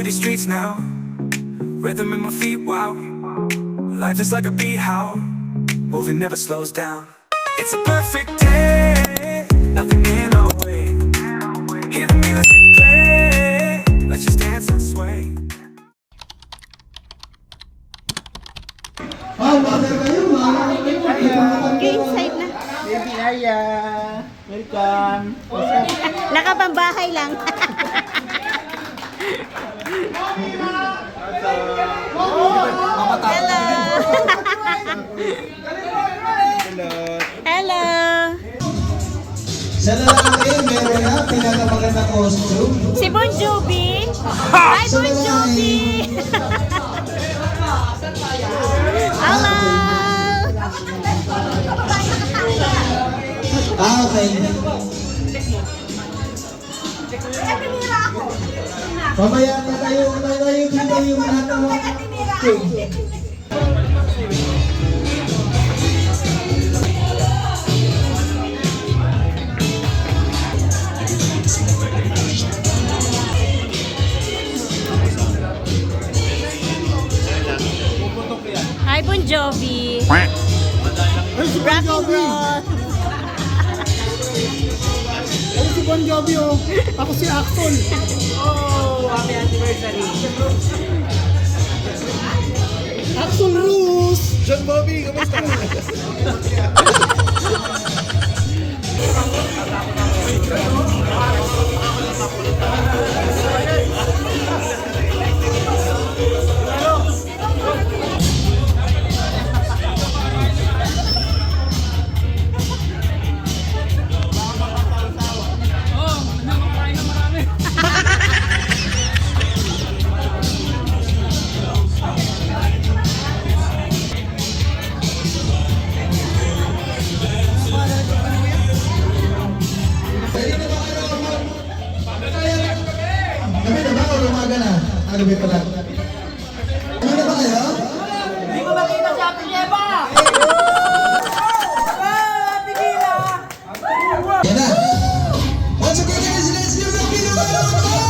these streets now. Rhythm in my feet, wow. Life is like a beat, how moving never slows down. It's a perfect day, nothing in our way. Hear the music play, let's just dance and sway. Okay, inside na. Baby Aya, welcome. Nakapambahay lang. Hello. Hello. Sa lalaki, meron na pinakamagandang costume. Si Bon Jovi. Hi, Bon Jovi. Hello. Okay. Mamaya na tayo dito yung lahat ng mga Hi, Bon Jovi. Rock and roll. Ako si Bon Jovi, oh. Ako si Axel. Oh, happy anniversary. Axel Rus. John Bobby, kamusta? Gabi na ba o umaga na? Gabi pa lang. Gabi na ba kayo? Hindi ko makita si Ate Sheba! Yan na. Once again, guys, let's give the big round of applause!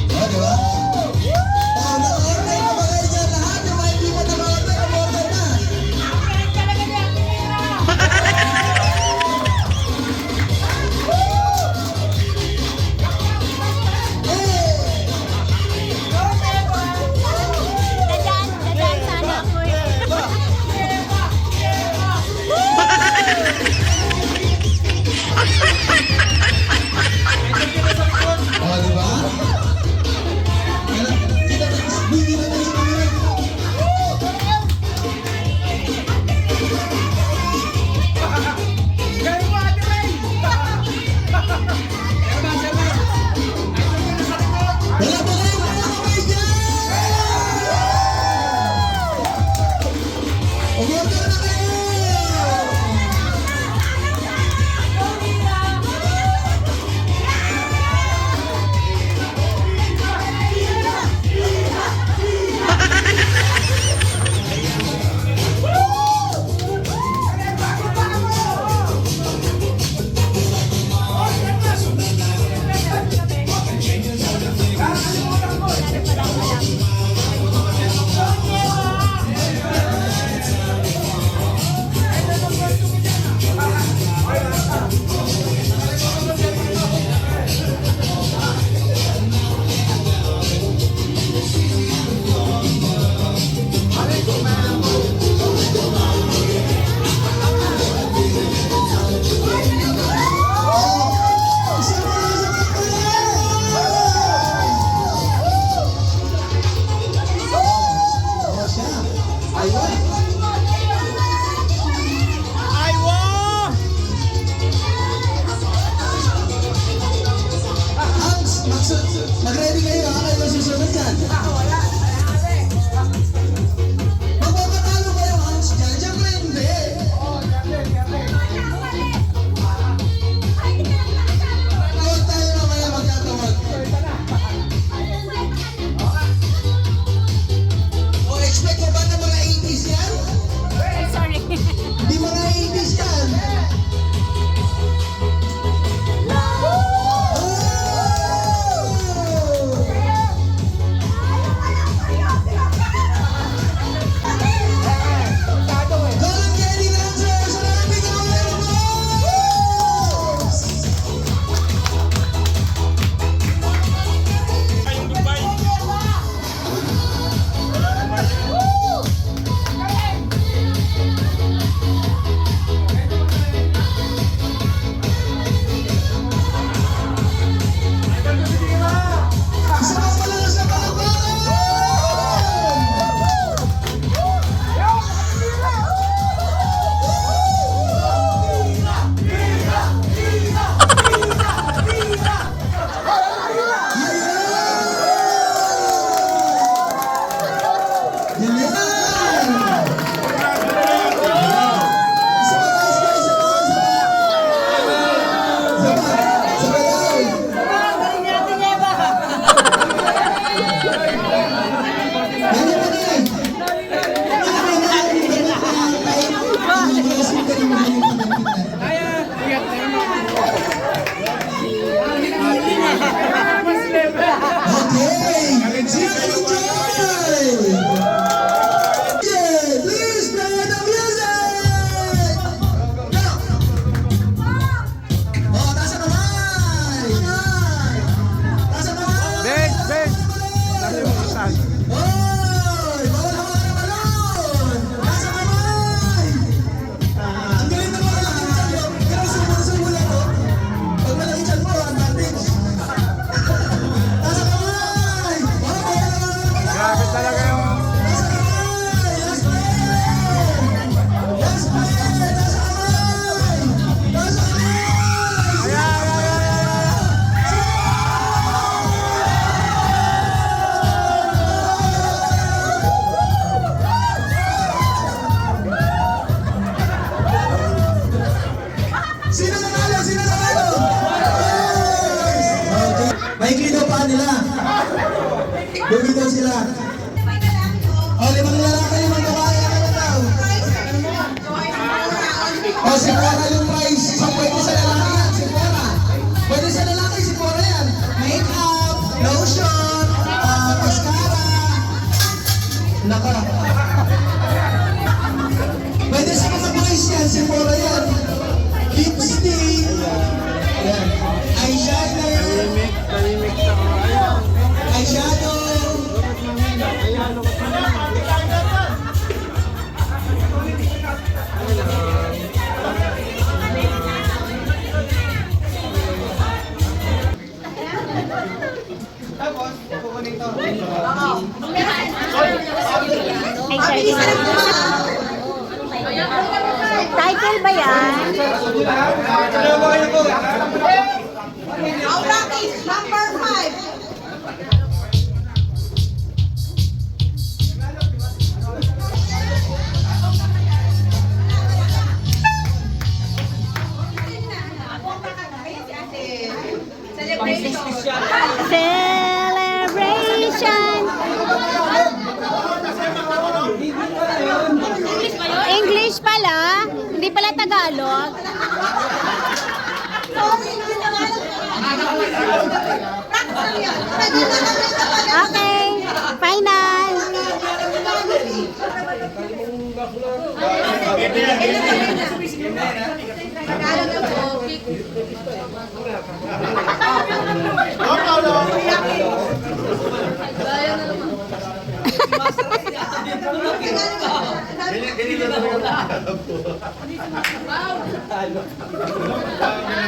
Oh, di ba? Oh, na-order na ba kayo dyan? Lahat yung mga hindi pa na-order, na-order na. Dadaan sana ako eh. Oh, di ba? Kita na, bigyan na tayo sa bigyan. Wala ba kayo mga kamay dyan? Umorder na kayo! Mag-ready kayo, ako kayo masusunod dyan. Magpapatalo kayo, Hans, dyan. Siyempre hindi. Tawag tayo mamaya magkatawag. O, expect mo ba na mga 80s yan? Sorry. Hindi mga 80s yan. Maikli daw pa nila. Lugi daw sila. O, 5 lalaki, 5 babae. Ano daw? O, si Cora yung prize. Isang pwede sa lalaki yan, si Cora. Pwede sa lalaki, si Cora yan. Make-up, lotion, mascara. Naka. Pwede sa mga boys yan, si Cora yan. Lipstick. Yan. Eyeshadow. Eyeshadow. Title ba yan? Ang practice, number 5. Celebration! English pala, hindi pala Tagalog. Okay, final.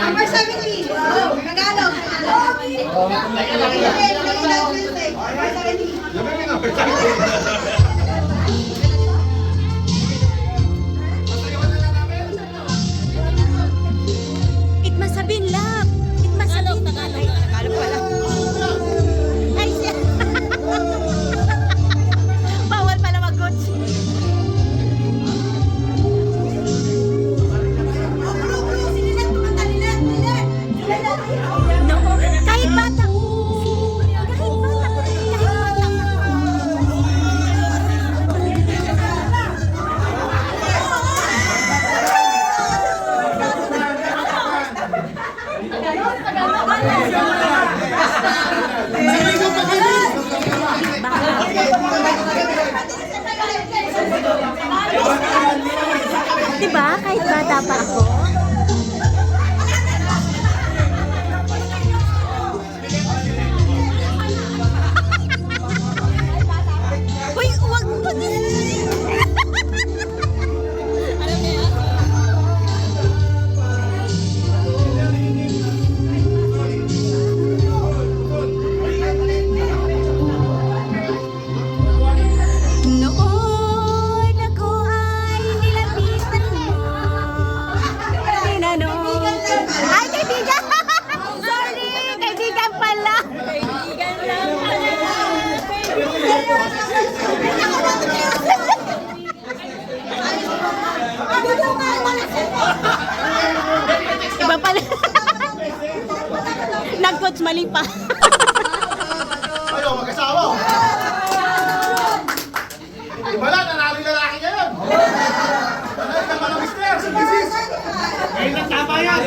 Number 17. Tagalog. Itmasabin lang. Itmasabin. Tagalog pala. Ay, siya. Bawal pala mag-coach. No, kahit bata. Diba? Kahit bata pa ako. Uy, huwag mo. Noon ako ay nilapitan mo. Tinanong. Ay, kaibigan! Sorry, kaibigan pala. Kaibigan lang Iba pala. Nag-coach mali pa. Ayaw, mag-asawa. Wala, nanalo yung lalaki niya yun. Wala, ikaw mga mister, sa business. Ngayon na tama yan.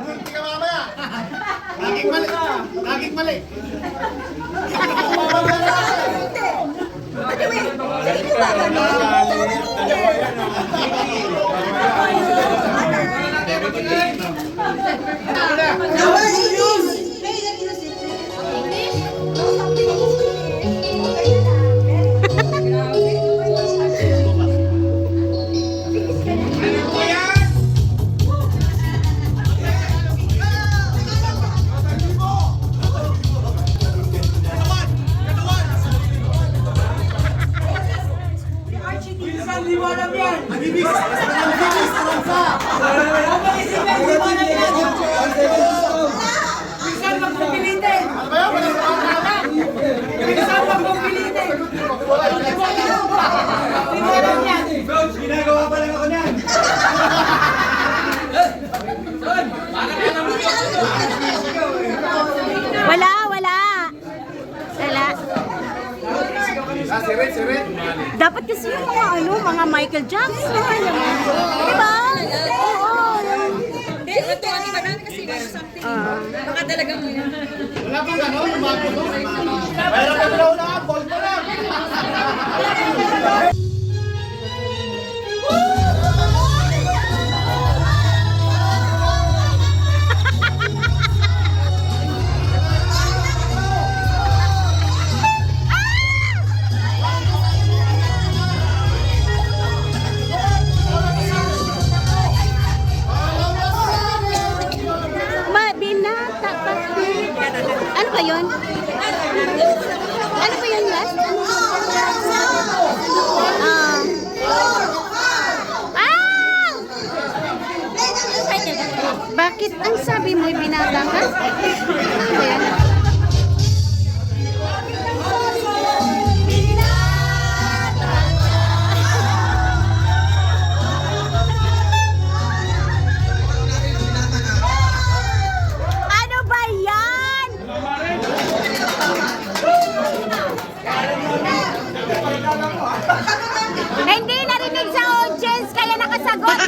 Hindi ka mamaya. Laging mali. Laging mali. Number 18. Coach, ginagawa pa lang ako niyan. Parang sirit. Dapat kasi yung mga ano, mga Michael Jackson. Yung mga, di ba? Oo. Hindi, ito ang iba namin kasi something. Baka talagang mo yan. Wala bang gano'n? Lumago to? Mayroon ka daw na, ball pa lang. Binata pa. Ano ba yun? Ano ba yun, last? Bakit ang sabi mo binata ka? Ano ba yan? Ano ba yan? Hindi narinig sa audience kaya nakasagot.